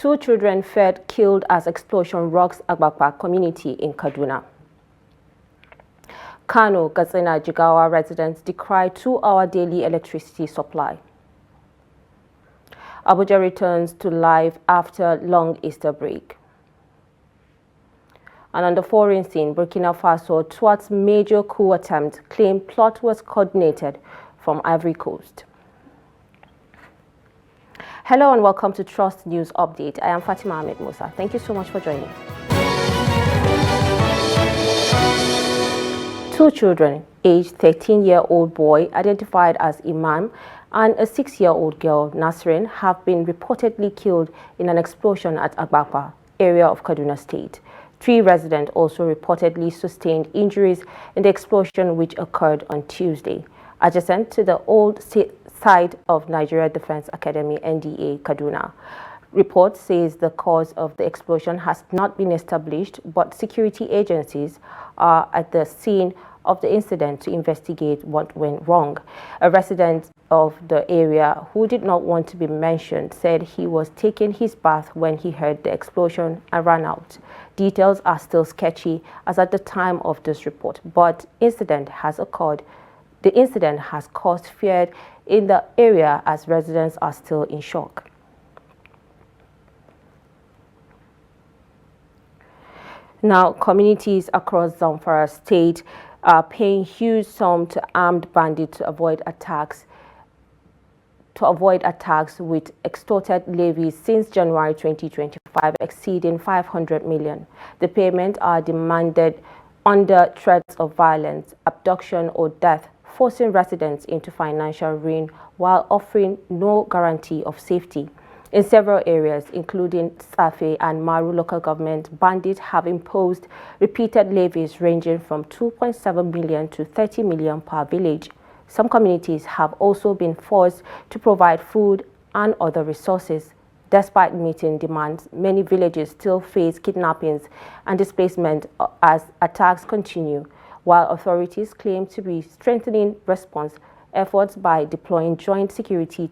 Two children fed killed as explosion rocks Agbakpa community in Kaduna. Kano, Katsina, Jigawa residents decry 2-hour daily electricity supply. Abuja returns to life after long Easter break. And on the foreign scene, Burkina Faso thwarts major coup attempt, claim plot was coordinated from Ivory Coast. Hello and welcome to Trust News Update. I am Fatima Ahmed Musa. Thank you so much for joining. Two children, aged 13-year-old boy identified as Imam and a 6-year-old girl, Nasrin, have been reportedly killed in an explosion at Agbakpa, area of Kaduna State. 3 residents also reportedly sustained injuries in the explosion which occurred on Tuesday, adjacent to the old site of Nigeria Defense Academy NDA Kaduna. Report says the cause of the explosion has not been established, but security agencies are at the scene of the incident to investigate what went wrong. A resident of the area who did not want to be mentioned said he was taking his bath when he heard the explosion and ran out. Details are still sketchy as at the time of this report, but the incident has caused fear in the area as residents are still in shock. Now, communities across Zanfara state are paying huge sums to armed bandits to avoid attacks with extorted levies since January 2025 exceeding 500 million. The payments are demanded under threats of violence, abduction or death, forcing residents into financial ruin while offering no guarantee of safety. In several areas, including Safe and Maru local government, bandits have imposed repeated levies ranging from 2.7 million to 30 million per village. Some communities have also been forced to provide food and other resources. Despite meeting demands, many villages still face kidnappings and displacement as attacks continue, while authorities claim to be strengthening response efforts by deploying joint security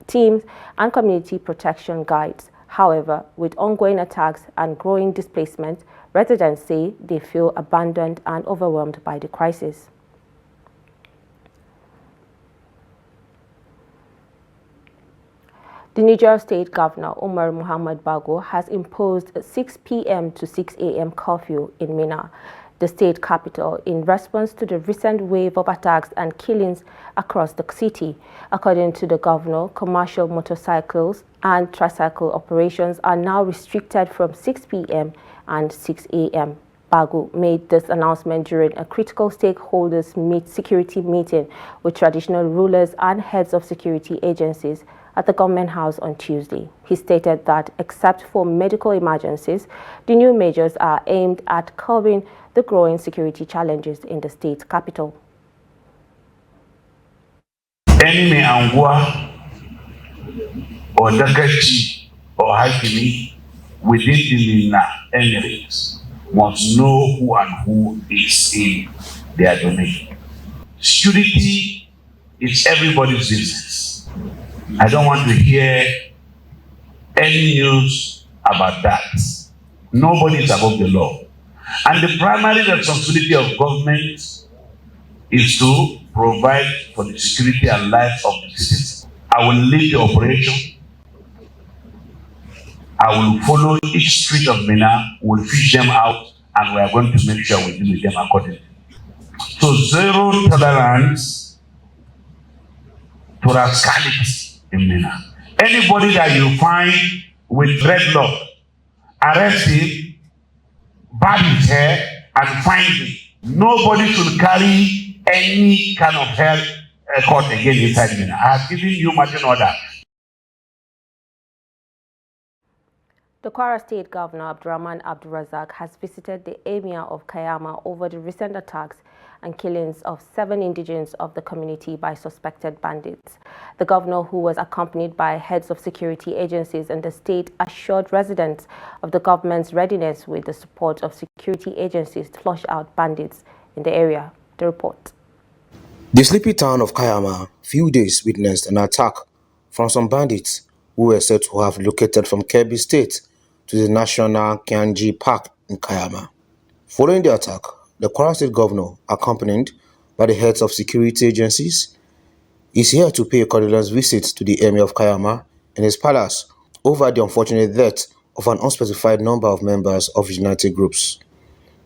teams and community protection guides. However, with ongoing attacks and growing displacement, residents say they feel abandoned and overwhelmed by the crisis. The Niger State Governor, Umar Muhammad Bago, has imposed a 6 p.m. to 6 a.m. curfew in Minna, the state capital, in response to the recent wave of attacks and killings across the city. According to the governor, commercial motorcycles and tricycle operations are now restricted from 6 p.m. and 6 a.m. Bago made this announcement during a critical stakeholders security meeting with traditional rulers and heads of security agencies at the government house on Tuesday. He stated that except for medical emergencies, the new measures are aimed at curbing the growing security challenges in the state capital. Any Angwa or Dakachi or Hakimi within the Mina emirates must know who and who is in their domain. Security is everybody's business. I don't want to hear any news about that. Nobody is above the law. And the primary responsibility of government is to provide for the security and life of the citizens. I will lead the operation. I will follow each street of Mina, we'll fish them out, and we are going to make sure we deal with them accordingly. So zero tolerance to rascality in Mina. Anybody that you find with dreadlock, arrest him, barb his hair, and find him. Nobody should carry any kind of health court again inside Mina. I have given you marching order. The Kwara State Governor Abdurrahman Abdulrazak has visited the Emir of Kayama over the recent attacks and killings of 7 indigenes of the community by suspected bandits. The governor, who was accompanied by heads of security agencies in the state, assured residents of the government's readiness with the support of security agencies to flush out bandits in the area. The report. The sleepy town of Kayama few days witnessed an attack from some bandits who were said to have relocated from Kebbi State to the National Kianji Park in Kayama. Following the attack, the Kwara State governor, accompanied by the heads of security agencies, is here to pay a condolence visit to the Emir of Kayama in his palace over the unfortunate death of an unspecified number of members of vigilante groups.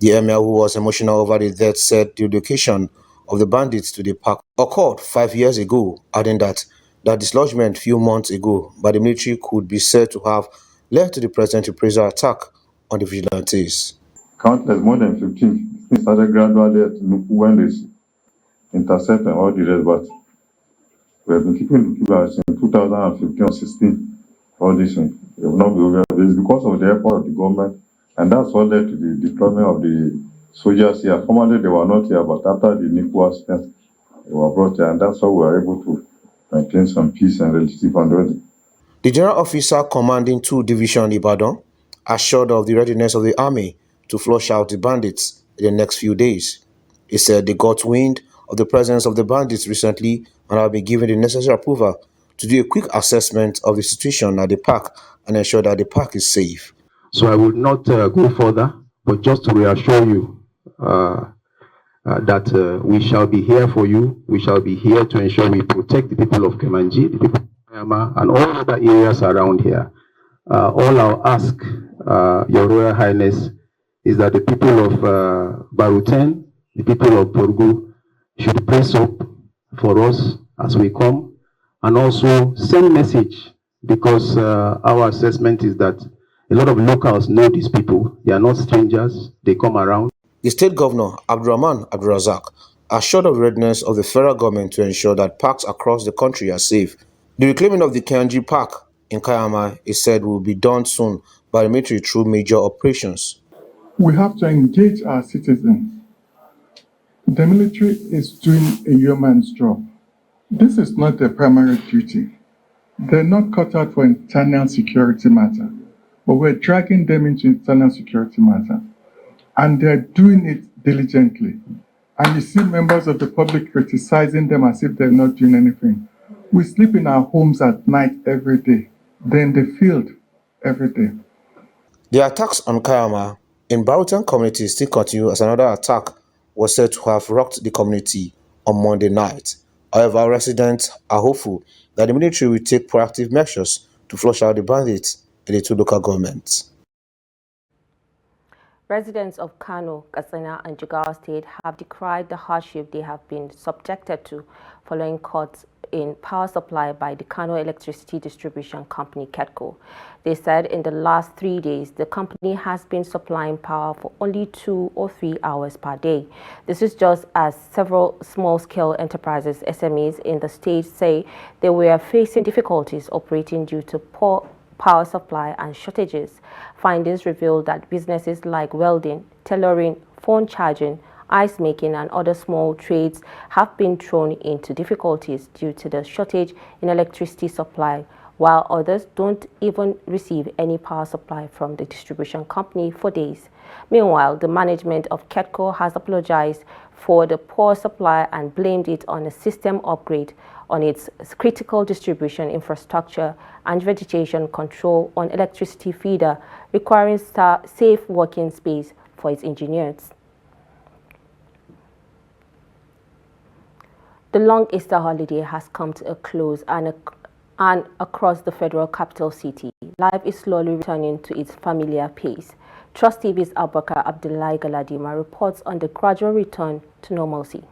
The Emir, who was emotional over the death, said the relocation of the bandits to the park occurred 5 years ago, adding that dislodgement few months ago by the military could be said to have led to the present reprisal attack on the vigilantes. Countless, more than 15. It started gradually when they intercept and all the rest, but we have been keeping the people since 2015 or 16. All this thing. It will not be over. It's because of the effort of the government, and that's what led to the deployment of the soldiers here. Formerly, they were not here, but after the NICU was spent, they were brought here, and that's how we were able to maintain some peace and relative understanding. The general officer commanding 2 Division Ibadan assured of the readiness of the army to flush out the bandits in the next few days. He said they got wind of the presence of the bandits recently and have been given the necessary approval to do a quick assessment of the situation at the park and ensure that the park is safe. So I would not go further, but just to reassure you that we shall be here for you. We shall be here to ensure we protect the people of Kemanji, the people of Kayama, and all other areas around here. All I'll ask, Your Royal Highness, is that the people of Baruten, the people of Borgu, should press up for us as we come, and also send message, because our assessment is that a lot of locals know these people. They are not strangers. They come around. The state governor, Abdurrahman Abdurazak, assured of the readiness of the federal government to ensure that parks across the country are safe. The reclaiming of the Kianji Park in Kayama is said will be done soon by the military through major operations. We have to engage our citizens. The military is doing a yeoman's job. This is not their primary duty. They're not cut out for internal security matter, but we're dragging them into internal security matter. And they're doing it diligently. And you see members of the public criticizing them as if they're not doing anything. We sleep in our homes at night every day. They're in the field every day. The attacks on Kayama in Baruten community still continue, as another attack was said to have rocked the community on Monday night. However, residents are hopeful that the military will take proactive measures to flush out the bandits in the 2 local governments. Residents of Kano, Kaduna, and Jigawa State have decried the hardship they have been subjected to following cuts in power supply by the Kano Electricity Distribution Company, KEDCO. They said in the last 3 days, the company has been supplying power for only 2 or 3 hours per day. This is just as several small-scale enterprises, SMEs, in the state say they were facing difficulties operating due to poor power supply and shortages. Findings revealed that businesses like welding, tailoring, phone charging, ice making, and other small trades have been thrown into difficulties due to the shortage in electricity supply, while others don't even receive any power supply from the distribution company for days. Meanwhile, the management of KEDCO has apologized for the poor supply and blamed it on a system upgrade on its critical distribution infrastructure and vegetation control on electricity feeder, requiring safe working space for its engineers. The long Easter holiday has come to a close, and across the federal capital city, life is slowly returning to its familiar pace. Trust TV's Abubakar Abdullahi Galadima reports on the gradual return to normalcy.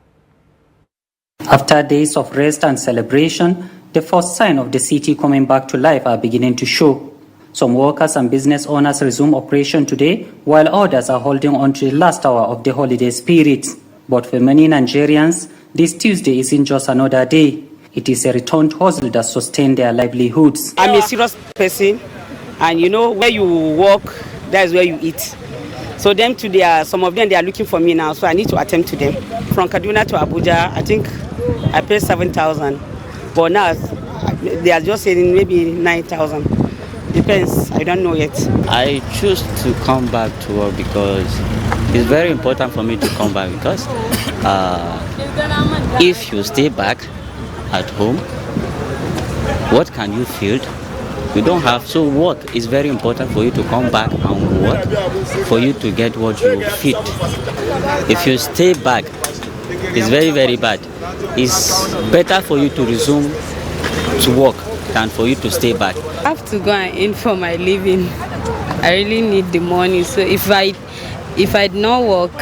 After days of rest and celebration, the first sign of the city coming back to life are beginning to show. Some workers and business owners resume operation today, while others are holding on to the last hour of the holiday spirit. But for many Nigerians, this Tuesday isn't just another day. It is a return to hustle that sustain their livelihoods. I'm a serious person, and you know, where you work, that is where you eat. So them today, some of them, they are looking for me now, so I need to attend to them. From Kaduna to Abuja, I think I paid 7,000, but now they are just saying maybe 9,000. Depends, I don't know yet. I choose to come back to work because it's very important for me to come back, because if you stay back at home, what can you feel? You don't have, so work is very important for you to come back and work, for you to get what you fit. If you stay back, it's very, very bad. It's better for you to resume to work than for you to stay back. I have to go and in for my living. I really need the money, so if I not work,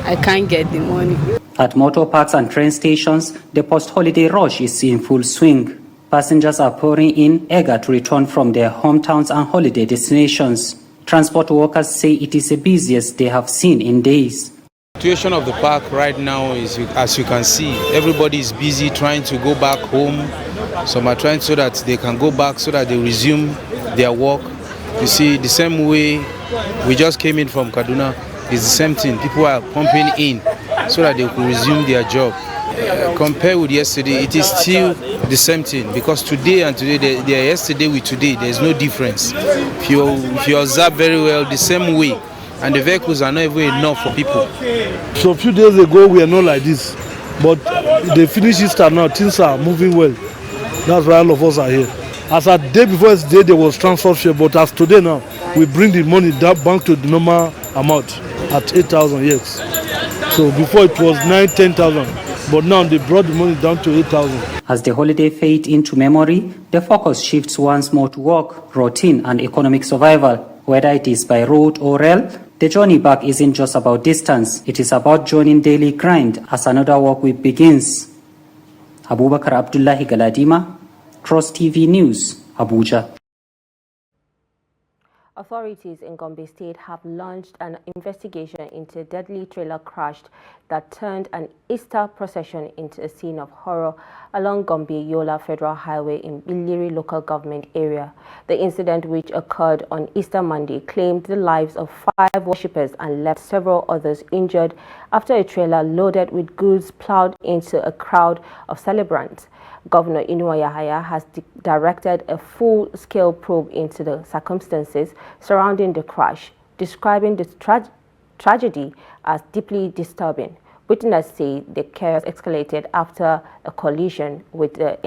I can't get the money. At motor parks and train stations, the post-holiday rush is in full swing. Passengers are pouring in, eager to return from their hometowns and holiday destinations. Transport workers say it is the busiest they have seen in days. The situation of the park right now is, as you can see, everybody is busy trying to go back home. Some are trying so that they can go back, so that they resume their work. You see, the same way we just came in from Kaduna, it's the same thing. People are pumping in so that they could resume their job. Compared with yesterday, it is still the same thing, because today and today, yesterday with today, there is no difference. If you observe very well, the same way, and the vehicles are not even enough for people. So a few days ago, we are not like this, but they finish Easter now, things are moving well. That's why all of us are here. As a day before yesterday, there was transfer fare, but as today now, we bring the money back to the normal amount at 8,000, yes. So before it was 9,000-10,000, but now they brought the money down to 8,000. As the holiday fades into memory, the focus shifts once more to work, routine and economic survival. Whether it is by road or rail, the journey back isn't just about distance. It is about joining daily grind as another work week begins. Abubakar Abdullahi Galadima, Cross TV News, Abuja. Authorities in Gombe State have launched an investigation into a deadly trailer crash that turned an Easter procession into a scene of horror along Gombe-Yola Federal Highway in Billiri local government area. The incident, which occurred on Easter Monday, claimed the lives of 5 worshippers and left several others injured after a trailer loaded with goods plowed into a crowd of celebrants. Governor Inuwa Yahaya has directed a full-scale probe into the circumstances surrounding the crash, describing the tragedy as deeply disturbing. Witnesses say the chaos escalated after a collision with the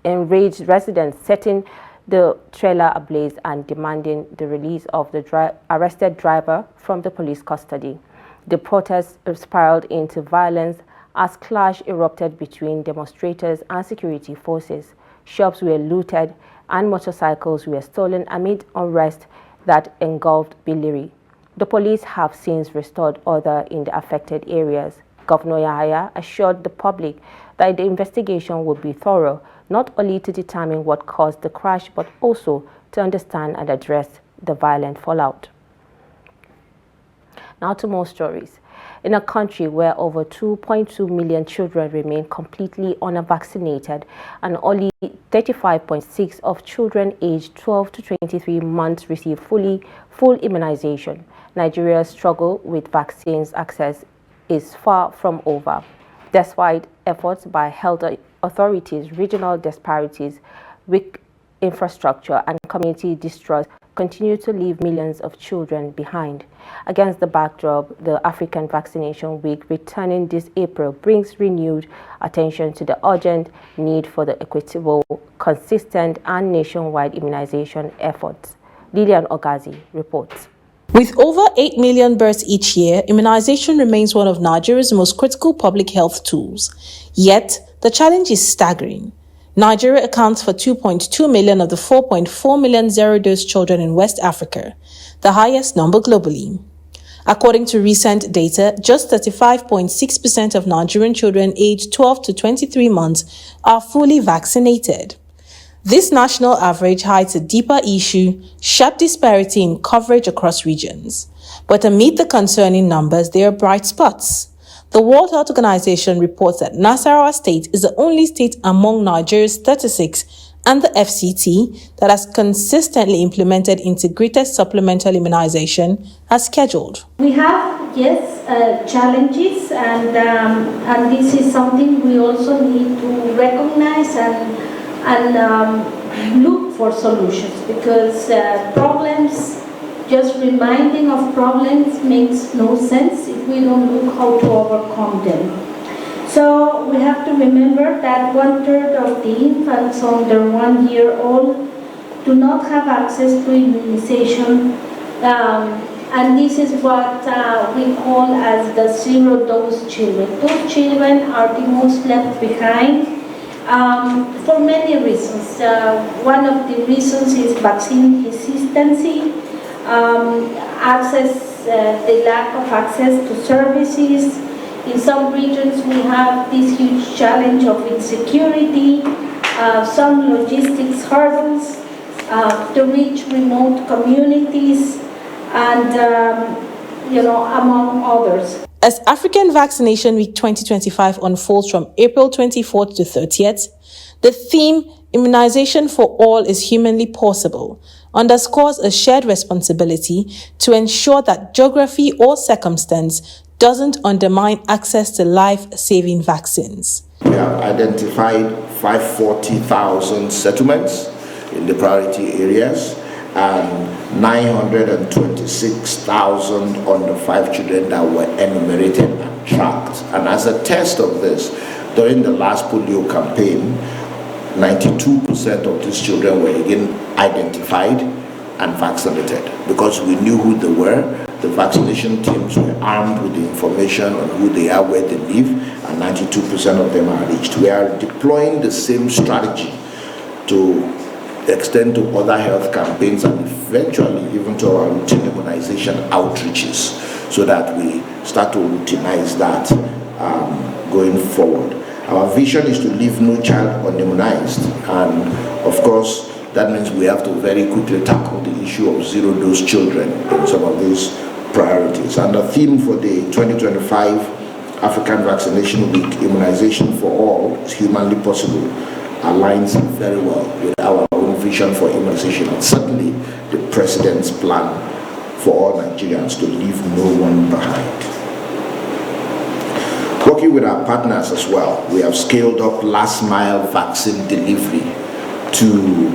enraged residents, setting the trailer ablaze and demanding the release of the arrested driver from the police custody. The protests spiraled into violence as clash erupted between demonstrators and security forces. Shops were looted and motorcycles were stolen amid unrest that engulfed Billiri. The police have since restored order in the affected areas. Governor Yahaya assured the public that the investigation would be thorough, not only to determine what caused the crash, but also to understand and address the violent fallout. Now to more stories. In a country where over 2.2 million children remain completely unvaccinated and only 35.6% of children aged 12 to 23 months receive full immunization, Nigeria's struggle with vaccines access is far from over. Despite efforts by health authorities, regional disparities, weak infrastructure and community distrust continue to leave millions of children behind. Against the backdrop, the African Vaccination Week returning this April brings renewed attention to the urgent need for the equitable, consistent and nationwide immunization efforts. Lilian Ogazi reports. With over 8 million births each year, immunization remains one of Nigeria's most critical public health tools. Yet, the challenge is staggering. Nigeria accounts for 2.2 million of the 4.4 million zero-dose children in West Africa, the highest number globally. According to recent data, just 35.6% of Nigerian children aged 12 to 23 months are fully vaccinated. This national average hides a deeper issue, sharp disparity in coverage across regions. But amid the concerning numbers, there are bright spots. The World Health Organization reports that Nasarawa State is the only state among Nigeria's 36 and the FCT that has consistently implemented integrated supplemental immunization as scheduled. We have, yes, challenges, and this is something we also need to recognize and look for solutions, because problems, just reminding of problems makes no sense if we don't look how to overcome them. So we have to remember that 1/3 of the infants under 1 year old do not have access to immunization, and this is what we call as the zero-dose children. Those children are the most left behind for many reasons. One of the reasons is vaccine hesitancy, the lack of access to services. In some regions we have this huge challenge of insecurity, some logistics hurdles to reach remote communities, and among others. As African Vaccination Week 2025 unfolds from April 24th to 30th, the theme, Immunization for All is Humanly Possible, underscores a shared responsibility to ensure that geography or circumstance doesn't undermine access to life-saving vaccines. We have identified 540,000 settlements in the priority areas and 926,000 under 5 children that were enumerated and tracked. And as a test of this, during the last polio campaign, 92% of these children were again identified and vaccinated because we knew who they were. The vaccination teams were armed with the information on who they are, where they live, and 92% of them are reached. We are deploying the same strategy to extend to other health campaigns and eventually even to our routine immunization outreaches so that we start to routinize that going forward. Our vision is to leave no child unimmunized, and of course that means we have to very quickly tackle the issue of zero-dose children in some of these priorities. And the theme for the 2025 African Vaccination Week, Immunization for All is Humanly Possible, aligns very well with our own vision for immunization and certainly the President's plan for all Nigerians to leave no one behind. Working with our partners as well, we have scaled up last mile vaccine delivery to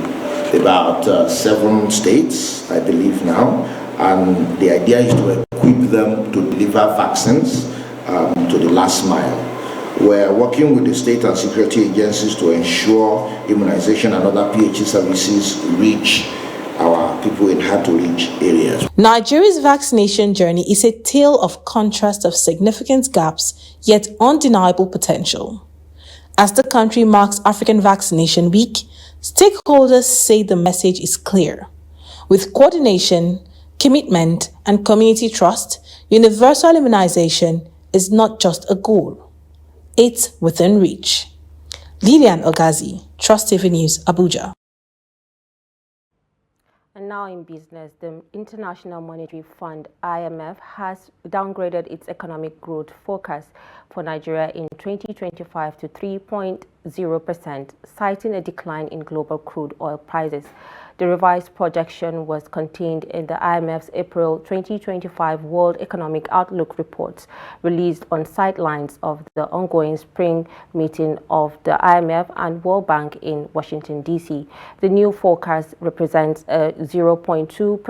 about 7 states, I believe now, and the idea is to equip them to deliver vaccines to the last mile. We're working with the state and security agencies to ensure immunization and other PHE services reach our people in hard-to-reach areas. Nigeria's vaccination journey is a tale of contrast of significant gaps, yet undeniable potential. As the country marks African Vaccination Week, stakeholders say the message is clear. With coordination, commitment, and community trust, universal immunization is not just a goal. It's within reach. Lilian Ogazi, Trust TV News, Abuja. And now in business, the International Monetary Fund, IMF, has downgraded its economic growth forecast for Nigeria in 2025 to 3.0%, citing a decline in global crude oil prices. The revised projection was contained in the IMF's April 2025 World Economic Outlook report, released on sidelines of the ongoing spring meeting of the IMF and World Bank in Washington, D.C. The new forecast represents a 0.2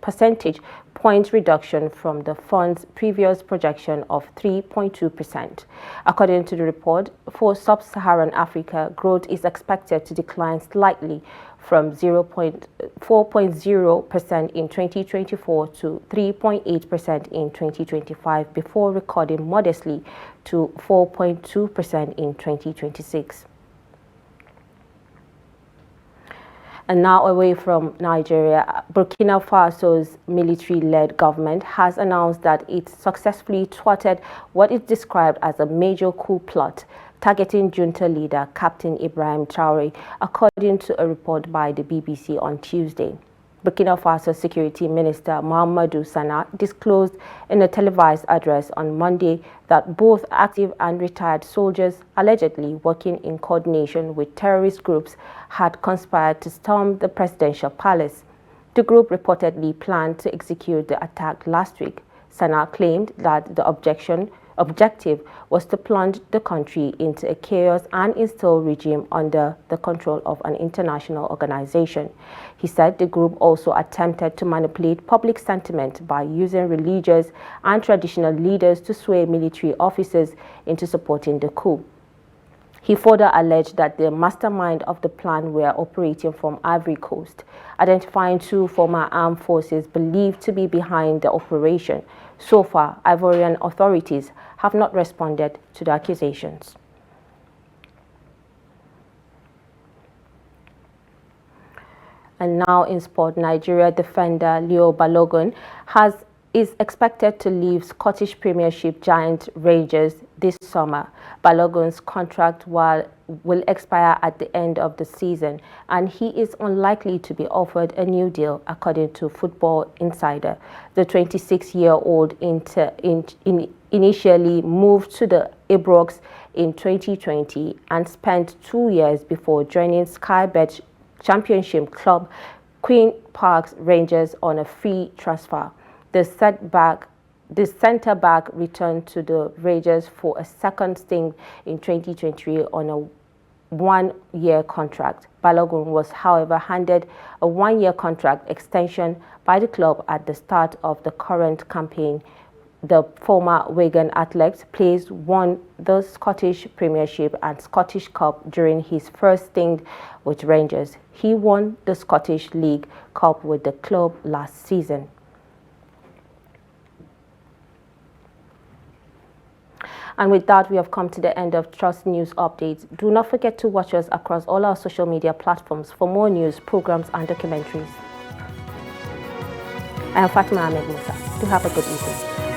percentage point reduction from the fund's previous projection of 3.2%. According to the report, for sub-Saharan Africa, growth is expected to decline slightly from 4.0% in 2024 to 3.8% in 2025 before recording modestly to 4.2% in 2026. And now away from Nigeria, Burkina Faso's military-led government has announced that it successfully thwarted what it described as a major coup plot targeting junta leader Captain Ibrahim Traoré, according to a report by the BBC on Tuesday. Burkina Faso Security Minister Mahamadou Sana disclosed in a televised address on Monday that both active and retired soldiers allegedly working in coordination with terrorist groups had conspired to storm the presidential palace. The group reportedly planned to execute the attack last week. Sana claimed that the objective was to plunge the country into a chaos and install regime under the control of an international organization. He said the group also attempted to manipulate public sentiment by using religious and traditional leaders to sway military officers into supporting the coup. He further alleged that the mastermind of the plan were operating from Ivory Coast, identifying 2 former armed forces believed to be behind the operation. So far, Ivorian authorities have not responded to the accusations. And now in sport, Nigeria defender Leo Balogan is expected to leave Scottish Premiership giant Rangers this summer. Balogan's contract will expire at the end of the season, and he is unlikely to be offered a new deal, according to Football Insider. The 26-year-old initially moved to the Ibrox in 2020 and spent 2 years before joining Sky Bet Championship club Queen Park Rangers on a free transfer. The centre-back returned to the Rangers for a second stint in 2023 on a 1-year contract. Balogun was, however, handed a 1-year contract extension by the club at the start of the current campaign. The former Wigan athlete won the Scottish Premiership and Scottish Cup during his first stint with Rangers. He won the Scottish League Cup with the club last season. And with that, we have come to the end of Trust News Updates. Do not forget to watch us across all our social media platforms for more news, programs, and documentaries. I am Fatima Ahmed Musa. Do have a good evening.